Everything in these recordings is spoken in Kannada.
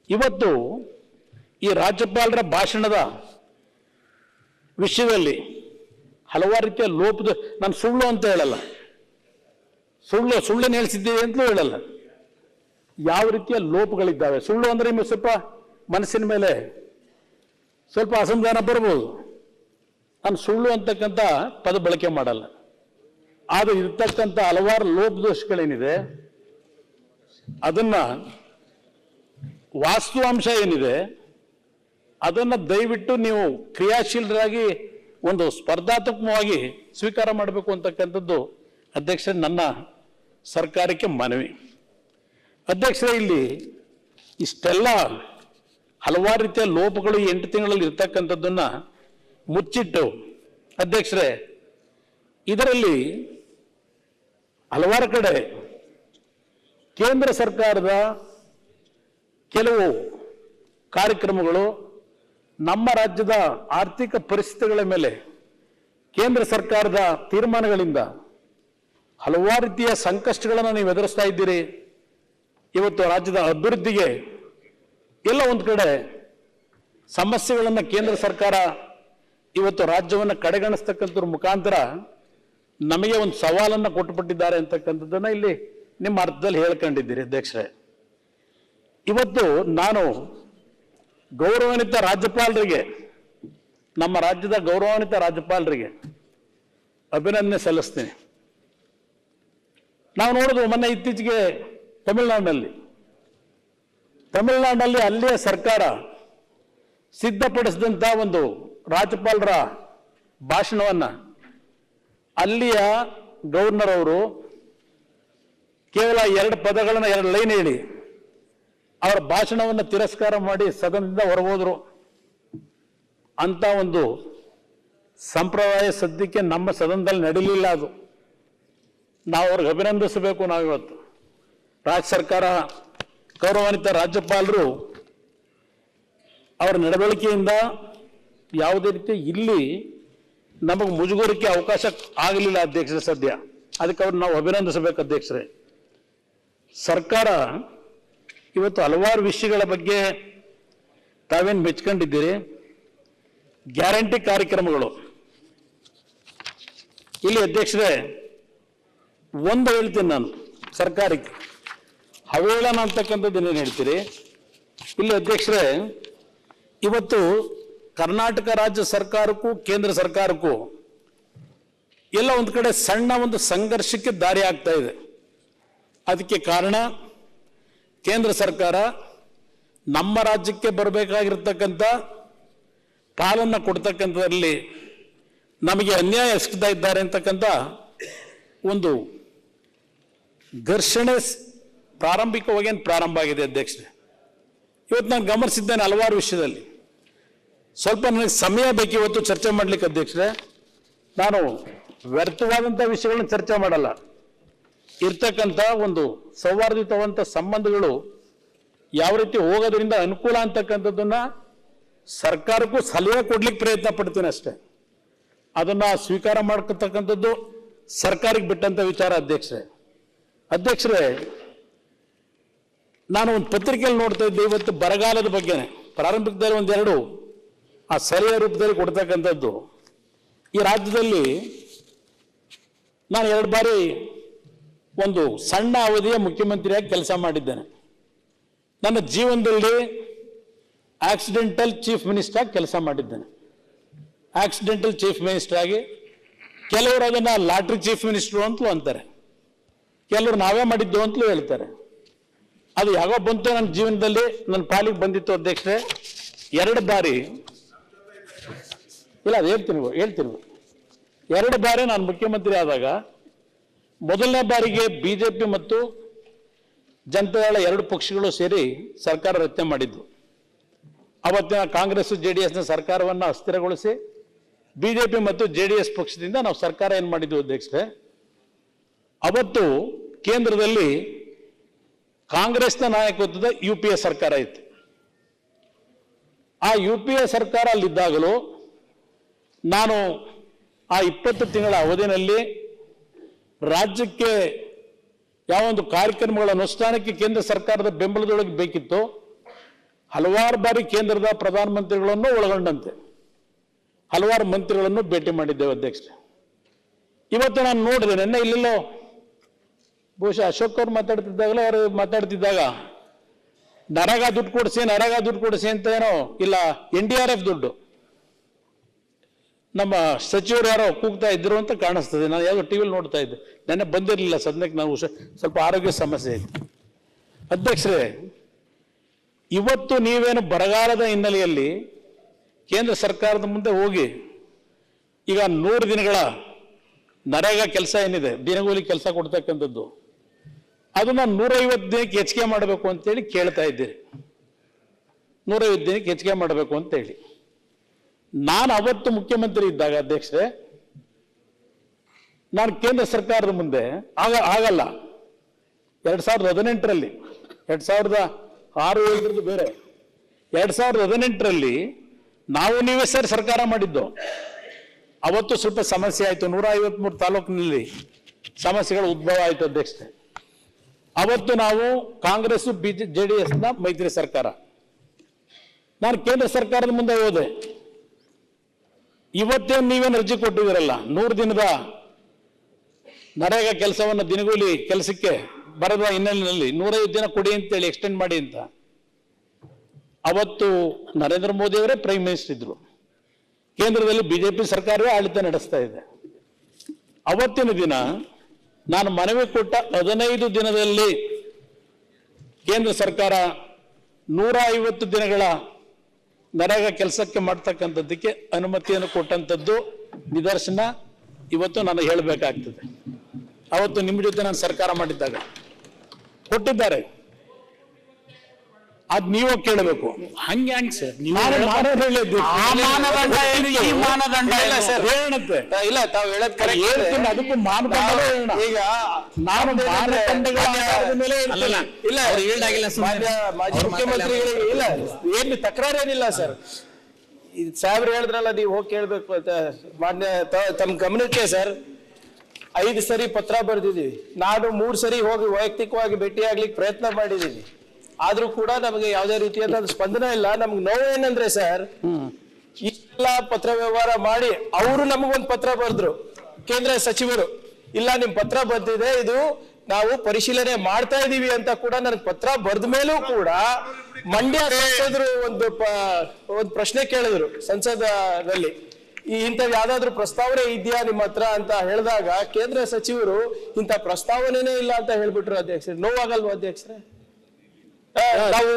ಇವತ್ತು ಈ ರಾಜ್ಯಪಾಲರ ಭಾಷಣದ ವಿಷಯದಲ್ಲಿ ಹಲವಾರು ರೀತಿಯ ಲೋಪದ, ನಾನು ಸುಳ್ಳು ಅಂತ ಹೇಳಲ್ಲ, ಸುಳ್ಳನ್ನು ಹೇಳಿಸಿದ್ದೀವಿ ಅಂತಲೂ ಹೇಳಲ್ಲ. ಯಾವ ರೀತಿಯ ಲೋಪಗಳಿದ್ದಾವೆ, ಸುಳ್ಳು ಅಂದರೆ ನಿಮಗೆ ಸ್ವಲ್ಪ ಮನಸ್ಸಿನ ಮೇಲೆ ಸ್ವಲ್ಪ ಅಸಮಾಧಾನ ಬರ್ಬೋದು. ನಾನು ಸುಳ್ಳು ಅಂತಕ್ಕಂಥ ಪದ ಬಳಕೆ ಮಾಡಲ್ಲ. ಆದರೆ ಇರ್ತಕ್ಕಂಥ ಹಲವಾರು ಲೋಪದೋಷಗಳೇನಿದೆ ಅದನ್ನ, ವಾಸ್ತವಾಂಶ ಏನಿದೆ ಅದನ್ನ ದಯವಿಟ್ಟು ನೀವು ಕ್ರಿಯಾಶೀಲರಾಗಿ ಒಂದು ಸ್ಪರ್ಧಾತ್ಮಕವಾಗಿ ಸ್ವೀಕಾರ ಮಾಡಬೇಕು ಅಂತಕ್ಕಂಥದ್ದು ಅಧ್ಯಕ್ಷರೇ ನನ್ನ ಸರ್ಕಾರಕ್ಕೆ ಮನವಿ. ಅಧ್ಯಕ್ಷರೇ, ಇಲ್ಲಿ ಇಷ್ಟೆಲ್ಲ ಹಲವಾರು ರೀತಿಯ ಲೋಪಗಳು 8 ತಿಂಗಳಲ್ಲಿ ಇರ್ತಕ್ಕಂಥದ್ದನ್ನ ಮುಚ್ಚಿಟ್ಟು ಅಧ್ಯಕ್ಷರೇ, ಇದರಲ್ಲಿ ಹಲವಾರು ಕಡೆ ಕೇಂದ್ರ ಸರ್ಕಾರದ ಕೆಲವು ಕಾರ್ಯಕ್ರಮಗಳು ನಮ್ಮ ರಾಜ್ಯದ ಆರ್ಥಿಕ ಪರಿಸ್ಥಿತಿಗಳ ಮೇಲೆ ಕೇಂದ್ರ ಸರ್ಕಾರದ ತೀರ್ಮಾನಗಳಿಂದ ಹಲವಾರು ರೀತಿಯ ಸಂಕಷ್ಟಗಳನ್ನು ನೀವು ಎದುರಿಸ್ತಾ ಇದ್ದೀರಿ. ಇವತ್ತು ರಾಜ್ಯದ ಅಭಿವೃದ್ಧಿಗೆ ಎಲ್ಲ ಒಂದು ಕಡೆ ಸಮಸ್ಯೆಗಳನ್ನು ಕೇಂದ್ರ ಸರ್ಕಾರ ಇವತ್ತು ರಾಜ್ಯವನ್ನು ಕಡೆಗಣಿಸ್ತಕ್ಕಂಥದ್ರ ಮುಖಾಂತರ ನಮಗೆ ಒಂದು ಸವಾಲನ್ನು ಕೊಟ್ಟುಬಿಟ್ಟಿದ್ದಾರೆ ಅಂತಕ್ಕಂಥದ್ದನ್ನು ಇಲ್ಲಿ ನಿಮ್ಮ ಅರ್ಥದಲ್ಲಿ ಹೇಳ್ಕೊಂಡಿದ್ದೀರಿ ಅಧ್ಯಕ್ಷರೇ. ಇವತ್ತು ನಾನು ಗೌರವಾನ್ವಿತ ರಾಜ್ಯಪಾಲರಿಗೆ, ನಮ್ಮ ರಾಜ್ಯದ ಗೌರವಾನ್ವಿತ ರಾಜ್ಯಪಾಲರಿಗೆ ಅಭಿನಂದನೆ ಸಲ್ಲಿಸ್ತೀನಿ. ನಾವು ನೋಡಿದ್ವು ಮೊನ್ನೆ ಇತ್ತೀಚೆಗೆ ತಮಿಳುನಾಡಿನಲ್ಲಿ ಅಲ್ಲಿಯ ಸರ್ಕಾರ ಸಿದ್ಧಪಡಿಸಿದಂಥ ಒಂದು ರಾಜ್ಯಪಾಲರ ಭಾಷಣವನ್ನು ಅಲ್ಲಿಯ ಗವರ್ನರ್ ಅವರು ಕೇವಲ 2 ಪದಗಳನ್ನು 2 ಲೈನ್ ಹೇಳಿ ಅವರ ಭಾಷಣವನ್ನು ತಿರಸ್ಕಾರ ಮಾಡಿ ಸದನದಿಂದ ಹೊರಗೋದ್ರು. ಅಂತ ಒಂದು ಸಂಪ್ರದಾಯ ಸದ್ಯಕ್ಕೆ ನಮ್ಮ ಸದನದಲ್ಲಿ ನಡೀಲಿಲ್ಲ. ಅದು ನಾವು ಅವ್ರಿಗೆ ಅಭಿನಂದಿಸಬೇಕು. ನಾವಿವತ್ತು ರಾಜ್ಯ ಸರ್ಕಾರ, ಗೌರವಾನ್ವಿತ ರಾಜ್ಯಪಾಲರು ಅವರ ನಡವಳಿಕೆಯಿಂದ ಯಾವುದೇ ರೀತಿ ಇಲ್ಲಿ ನಮಗೆ ಮುಜುಗರಕ್ಕೆ ಅವಕಾಶ ಆಗಲಿಲ್ಲ ಅಧ್ಯಕ್ಷರೇ ಸದ್ಯ. ಅದಕ್ಕೆ ಅವ್ರು ನಾವು ಅಭಿನಂದಿಸಬೇಕು ಅಧ್ಯಕ್ಷರೇ. ಸರ್ಕಾರ ಇವತ್ತು ಹಲವಾರು ವಿಷಯಗಳ ಬಗ್ಗೆ ತಾವೇನು ಮೆಚ್ಕೊಂಡಿದ್ದೀರಿ. ಗ್ಯಾರಂಟಿ ಕಾರ್ಯಕ್ರಮಗಳು ಇಲ್ಲಿ ಅಧ್ಯಕ್ಷರೇ ಒಂದು ಹೇಳ್ತೀನಿ ನಾನು, ಸರ್ಕಾರಕ್ಕೆ ಹವೇಳನ ಅಂತಕ್ಕಂಥದ್ದು ಏನೇನು ಹೇಳ್ತೀರಿ ಇಲ್ಲಿ ಅಧ್ಯಕ್ಷರೇ. ಇವತ್ತು ಕರ್ನಾಟಕ ರಾಜ್ಯ ಸರ್ಕಾರಕ್ಕೂ ಕೇಂದ್ರ ಸರ್ಕಾರಕ್ಕೂ ಎಲ್ಲ ಒಂದು ಕಡೆ ಸಣ್ಣ ಒಂದು ಸಂಘರ್ಷಕ್ಕೆ ದಾರಿ ಆಗ್ತಾ ಇದೆ. ಅದಕ್ಕೆ ಕಾರಣ ಕೇಂದ್ರ ಸರ್ಕಾರ ನಮ್ಮ ರಾಜ್ಯಕ್ಕೆ ಬರಬೇಕಾಗಿರ್ತಕ್ಕಂಥ ಪಾಲನ್ನು ಕೊಡ್ತಕ್ಕಂಥದ್ರಲ್ಲಿ ನಮಗೆ ಅನ್ಯಾಯ ಎಸಗ್ತಾ ಇದ್ದಾರೆ ಅಂತಕ್ಕಂಥ ಒಂದು ಘರ್ಷಣೆ ಪ್ರಾರಂಭಿಕವಾಗಿ ಪ್ರಾರಂಭ ಆಗಿದೆ ಅಧ್ಯಕ್ಷರೇ. ಇವತ್ತು ನಾನು ಗಮನಿಸಿದ್ದೇನೆ ಹಲವಾರು ವಿಷಯದಲ್ಲಿ. ಸ್ವಲ್ಪ ನನಗೆ ಸಮಯ ಬೇಕು ಇವತ್ತು ಚರ್ಚೆ ಮಾಡಲಿಕ್ಕೆ ಅಧ್ಯಕ್ಷರೇ. ನಾನು ವ್ಯರ್ಥವಾದಂಥ ವಿಷಯಗಳನ್ನ ಚರ್ಚೆ ಮಾಡಲ್ಲ. ಇರ್ತಕ್ಕಂಥ ಒಂದು ಸೌಹಾರ್ದಯುತವಂತ ಸಂಬಂಧಗಳು ಯಾವ ರೀತಿ ಹೋಗೋದ್ರಿಂದ ಅನುಕೂಲ ಅಂತಕ್ಕಂಥದ್ದನ್ನ ಸರ್ಕಾರಕ್ಕೂ ಸಲಹೆ ಕೊಡ್ಲಿಕ್ಕೆ ಪ್ರಯತ್ನ ಪಡ್ತೀನಿ ಅಷ್ಟೇ. ಅದನ್ನ ಸ್ವೀಕಾರ ಮಾಡ್ಕೊತಕ್ಕಂಥದ್ದು ಸರ್ಕಾರಕ್ಕೆ ಬಿಟ್ಟಂತ ವಿಚಾರ ಅಧ್ಯಕ್ಷರೇ. ನಾನು ಒಂದು ಪತ್ರಿಕೆಯಲ್ಲಿ ನೋಡ್ತಾ ಇದ್ದೆ ಇವತ್ತು ಬರಗಾಲದ ಬಗ್ಗೆ ಪ್ರಾರಂಭಿಕದಲ್ಲಿ 1-2 ಆ ಸಲಹೆ ರೂಪದಲ್ಲಿ ಕೊಡ್ತಕ್ಕಂಥದ್ದು. ಈ ರಾಜ್ಯದಲ್ಲಿ ನಾನು 2 ಬಾರಿ ಒಂದು ಸಣ್ಣ ಅವಧಿಯ ಮುಖ್ಯಮಂತ್ರಿಯಾಗಿ ಕೆಲಸ ಮಾಡಿದ್ದೇನೆ. ನನ್ನ ಜೀವನದಲ್ಲಿ ಆಕ್ಸಿಡೆಂಟಲ್ ಚೀಫ್ ಮಿನಿಸ್ಟರ್ ಆಗಿ ಕೆಲಸ ಮಾಡಿದ್ದೇನೆ. ಆಕ್ಸಿಡೆಂಟಲ್ ಚೀಫ್ ಮಿನಿಸ್ಟರ್ ಆಗಿ ಕೆಲವರು ಅದನ್ನ ಲಾಟ್ರಿ ಚೀಫ್ ಮಿನಿಸ್ಟರ್ ಅಂತಲೂ ಅಂತಾರೆ, ಕೆಲವರು ನಾವೇ ಮಾಡಿದ್ದು ಅಂತಲೂ ಹೇಳ್ತಾರೆ. ಅದು ಯಾವಾಗ ಬಂತು ನನ್ನ ಜೀವನದಲ್ಲಿ ನನ್ನ ಪಾಲಿಗೆ ಬಂದಿತ್ತು ಅಧ್ಯಕ್ಷರೇ. 2 ಬಾರಿ ಇಲ್ಲ, ಅದು ಹೇಳ್ತೀನಿ 2 ಬಾರಿ ನಾನು ಮುಖ್ಯಮಂತ್ರಿ ಆದಾಗ ಮೊದಲನೇ ಬಾರಿಗೆ ಬಿಜೆಪಿ ಮತ್ತು ಜನತಾದಳ 2 ಪಕ್ಷಗಳು ಸೇರಿ ಸರ್ಕಾರ ರಚನೆ ಮಾಡಿದ್ದು. ಅವತ್ತಿನ ಕಾಂಗ್ರೆಸ್ JDS ಸರ್ಕಾರವನ್ನು ಅಸ್ಥಿರಗೊಳಿಸಿ ಬಿಜೆಪಿ ಮತ್ತು JDS ಪಕ್ಷದಿಂದ ನಾವು ಸರ್ಕಾರ ಏನು ಮಾಡಿದ್ವಿ ಅಧ್ಯಕ್ಷರೇ. ಅವತ್ತು ಕೇಂದ್ರದಲ್ಲಿ ಕಾಂಗ್ರೆಸ್ನ ನಾಯಕತ್ವದ UPA ಸರ್ಕಾರ ಇತ್ತು. ಆ UPA ಸರ್ಕಾರ ಅಲ್ಲಿದ್ದಾಗಲೂ ನಾನು ಆ 20 ತಿಂಗಳ ಅವಧಿಯಲ್ಲಿ ರಾಜ್ಯಕ್ಕೆ ಯಾವ ಒಂದು ಕಾರ್ಯಕ್ರಮಗಳ ಅನುಷ್ಠಾನಕ್ಕೆ ಕೇಂದ್ರ ಸರ್ಕಾರದ ಬೆಂಬಲದೊಳಗೆ ಬೇಕಿತ್ತು ಹಲವಾರು ಬಾರಿ ಕೇಂದ್ರದ ಪ್ರಧಾನಮಂತ್ರಿಗಳನ್ನು ಒಳಗೊಂಡಂತೆ ಹಲವಾರು ಮಂತ್ರಿಗಳನ್ನು ಭೇಟಿ ಮಾಡಿದ್ದೇವೆ ಅಧ್ಯಕ್ಷರೇ. ಇವತ್ತು ನಾನು ನೋಡಿದೆ, ನೆನ್ನೆ ಇಲ್ಲೆಲ್ಲೋ ಬಹುಶಃ ಅಶೋಕ್ ಅವ್ರು ಮಾತಾಡ್ತಿದ್ದಾಗಲೇ ಅವರು ಮಾತಾಡ್ತಿದ್ದಾಗ ನರೇಗಾ ದುಡ್ಡು ಕೊಡಿಸಿ ಅಂತ ಏನೋ ಇಲ್ಲ NDRF ದುಡ್ಡು ನಮ್ಮ ಸಚಿವರು ಯಾರೋ ಕೂಗ್ತಾ ಇದ್ರು ಅಂತ ಕಾಣಿಸ್ತದೆ. ನಾನು ಯಾವುದೋ ಟಿವಿಲಿ ನೋಡ್ತಾ ಇದ್ದೆ, ನೆನ್ನೆ ಬಂದಿರಲಿಲ್ಲ ಸದ್ಯಕ್ಕೆ, ನಾವು ಸ್ವಲ್ಪ ಆರೋಗ್ಯ ಸಮಸ್ಯೆ ಇತ್ತು. ಅಧ್ಯಕ್ಷರೇ, ಇವತ್ತು ನೀವೇನು ಬರಗಾಲದ ಹಿನ್ನೆಲೆಯಲ್ಲಿ ಕೇಂದ್ರ ಸರ್ಕಾರದ ಮುಂದೆ ಹೋಗಿ ಈಗ 100 ದಿನಗಳ ನರೇಗಾ ಕೆಲಸ ಏನಿದೆ, ದಿನಗೂಲಿ ಕೆಲಸ ಕೊಡ್ತಕ್ಕಂಥದ್ದು, ಅದನ್ನ 150 ದಿನಕ್ಕೆ ಹೆಚ್ಚಿಗೆ ಮಾಡಬೇಕು ಅಂತೇಳಿ ಕೇಳ್ತಾ ಇದ್ದೀರಿ. 150 ದಿನಕ್ಕೆ ಹೆಚ್ಚಿಗೆ ಮಾಡಬೇಕು ಅಂತೇಳಿ. ನಾನು ಅವತ್ತು ಮುಖ್ಯಮಂತ್ರಿ ಇದ್ದಾಗ ಅಧ್ಯಕ್ಷರೇ, ನಾನು ಕೇಂದ್ರ ಸರ್ಕಾರದ ಮುಂದೆ ಆಗಲ್ಲ 2018ರಲ್ಲಿ 2006-7 ಬೇರೆ 2018ರಲ್ಲಿ ನಾವು ನೀವೇ ಸೇರಿ ಸರ್ಕಾರ ಮಾಡಿದ್ದು. ಅವತ್ತು ಸ್ವಲ್ಪ ಸಮಸ್ಯೆ ಆಯಿತು, 153 ತಾಲೂಕಿನಲ್ಲಿ ಸಮಸ್ಯೆಗಳು ಉದ್ಭವ ಆಯಿತು ಅಧ್ಯಕ್ಷರೇ. ಅವತ್ತು ನಾವು ಕಾಂಗ್ರೆಸ್ JDSನ ಮೈತ್ರಿ ಸರ್ಕಾರ, ನಾನು ಕೇಂದ್ರ ಸರ್ಕಾರದ ಮುಂದೆ ಹೋದೆ. ಇವತ್ತೇನು ನೀವೇನು ಅರ್ಜಿ ಕೊಟ್ಟಿದ್ದೀರಲ್ಲ 100 ದಿನದ ನರೇಗಾ ಕೆಲಸವನ್ನು ದಿನಗೂಲಿ ಕೆಲಸಕ್ಕೆ ಬರದ ಹಿನ್ನೆಲೆಯಲ್ಲಿ 150 ದಿನ ಕೊಡಿ ಅಂತೇಳಿ ಎಕ್ಸ್ಟೆಂಡ್ ಮಾಡಿ ಅಂತ ಅವತ್ತು ನರೇಂದ್ರ ಮೋದಿ ಅವರೇ ಪ್ರೈಮ್ ಮಿನಿಸ್ಟರ್ ಇದ್ರು. ಕೇಂದ್ರದಲ್ಲಿ BJP ಸರ್ಕಾರವೇ ಆಡಳಿತ ನಡೆಸ್ತಾ ಇದೆ. ಅವತ್ತಿನ ದಿನ ನಾನು ಮನವಿ ಕೊಟ್ಟ 15 ದಿನದಲ್ಲಿ ಕೇಂದ್ರ ಸರ್ಕಾರ 150 ದಿನಗಳ ನರೇಗಾ ಕೆಲಸಕ್ಕೆ ಮಾಡ್ತಕ್ಕಂಥದ್ದಕ್ಕೆ ಅನುಮತಿಯನ್ನು ಕೊಟ್ಟಂಥದ್ದು ನಿದರ್ಶನ ಇವತ್ತು ನಾನು ಹೇಳಬೇಕಾಗ್ತದೆ. ಅವತ್ತು ನಿಮ್ಮ ಜೊತೆ ನಾನು ಸರ್ಕಾರ ಮಾಡಿದ್ದಾಗ ಕೊಟ್ಟಿದ್ದಾರೆ, ಅದ್ ನೀವು ಕೇಳಬೇಕು. ಹಂಗೆ ಸರ್, ಇಲ್ಲ ತಾವು ಹೇಳದ್ ಕರೆಕ್ಟ್. ಅದಕ್ಕೂ ಮಾನದಂಡ ಈಗ ನಾನು ಮಾನದಂಡಗಳ ಮೇಲೆ ಇಲ್ಲ ಮಾಜಿ ಮುಖ್ಯಮಂತ್ರಿಗಳಿಗೆ ಇಲ್ಲ ಏನು ತಕರಾರೇನಿಲ್ಲ ಸರ್. ಸಾಹೇಬ್ರು ಹೇಳಿದ್ರಲ್ಲ, ನೀವು ಹೋಗಿ ಕೇಳ್ಬೇಕು ಅಂತ. ಮಾನ್ಯ ತಮ್ಮ ಗಮನಕ್ಕೆ ಸರ್, 5 ಸರಿ ಪತ್ರ ಬರೆದಿದ್ದೀವಿ. ನಾನು 3 ಸರಿ ಹೋಗಿ ವೈಯಕ್ತಿಕವಾಗಿ ಭೇಟಿಯಾಗ್ಲಿಕ್ಕೆ ಪ್ರಯತ್ನ ಮಾಡಿದ್ದೀನಿ. ಆದ್ರೂ ಕೂಡ ನಮಗೆ ಯಾವುದೇ ರೀತಿಯಾದ ಸ್ಪಂದನೆ ಇಲ್ಲ. ನಮ್ಗೆ ನೋವು ಏನಂದ್ರೆ ಸರ್, ಇಷ್ಟೆಲ್ಲ ಪತ್ರ ವ್ಯವಹಾರ ಮಾಡಿ ಅವರು ನಮಗೊಂದು ಪತ್ರ ಬರೆದ್ರು, ಕೇಂದ್ರ ಸಚಿವರು, ಇಲ್ಲ ನಿಮ್ ಪತ್ರ ಬಂದಿದೆ, ಇದು ನಾವು ಪರಿಶೀಲನೆ ಮಾಡ್ತಾ ಇದೀವಿ ಅಂತ ಕೂಡ ನನಗೆ ಪತ್ರ ಬರೆದ ಮೇಲೂ ಕೂಡ ಮಂಡ್ಯ ಸಂಸದರು ಒಂದು ಪ್ರಶ್ನೆ ಕೇಳಿದ್ರು ಸಂಸದರಲ್ಲಿ, ಇಂಥ ಯಾವ್ದಾದ್ರು ಪ್ರಸ್ತಾವನೆ ಇದೆಯಾ ನಿಮ್ಮ ಹತ್ರ ಅಂತ ಹೇಳಿದಾಗ ಕೇಂದ್ರ ಸಚಿವರು ಇಂಥ ಪ್ರಸ್ತಾವನೆನೇ ಇಲ್ಲ ಅಂತ ಹೇಳ್ಬಿಟ್ರು ಅಧ್ಯಕ್ಷರೇ. ನೋವಾಗಲ್ವಾ ಅಧ್ಯಕ್ಷರೇ? ನಾವು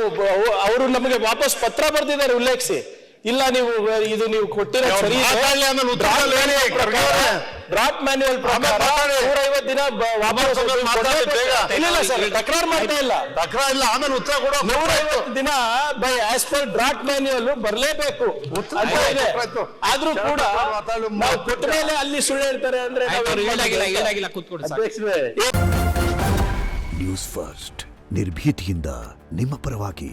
ಅವರು ನಮಗೆ ವಾಪಸ್ ಪತ್ರ ಬರ್ತಿದ್ದಾರೆ ಉಲ್ಲೇಖಿಸಿ, ಇಲ್ಲ ನೀವು ಇದು ನೀವು ಕೊಟ್ಟಿರೋ ಸರಿ ಡ್ರಾಫ್ಟ್ ಮ್ಯಾನ್ಯುವಲ್ ಪ್ರಕಾರ 150 ದಿನ ವಾಪಸ್ ಇಲ್ಲ ಸರ್, ತಕರಾರು ಮಾಡ್ತಾ ಇಲ್ಲ, ತಕರಾರು ಇಲ್ಲ, ಆಮೇಲೆ ಉತ್ತರ ಕೂಡ 150 ದಿನ by as per draft manual ಬರಲೇಬೇಕು ಅಂತ ಇದೆ. ಆದ್ರೂ ಕೂಡ ನಾವು ಕೊಟ್ಟ ಮೇಲೆ ಅಲ್ಲಿ ಸುಳ್ಳು ಹೇಳ್ತಾರೆ ಅಂದ್ರೆ ನ್ಯೂಸ್ ಫಸ್ಟ್ ನಿರ್ಭೀತಿಯಿಂದ ನಿಮ್ಮ ಪರವಾಗಿ.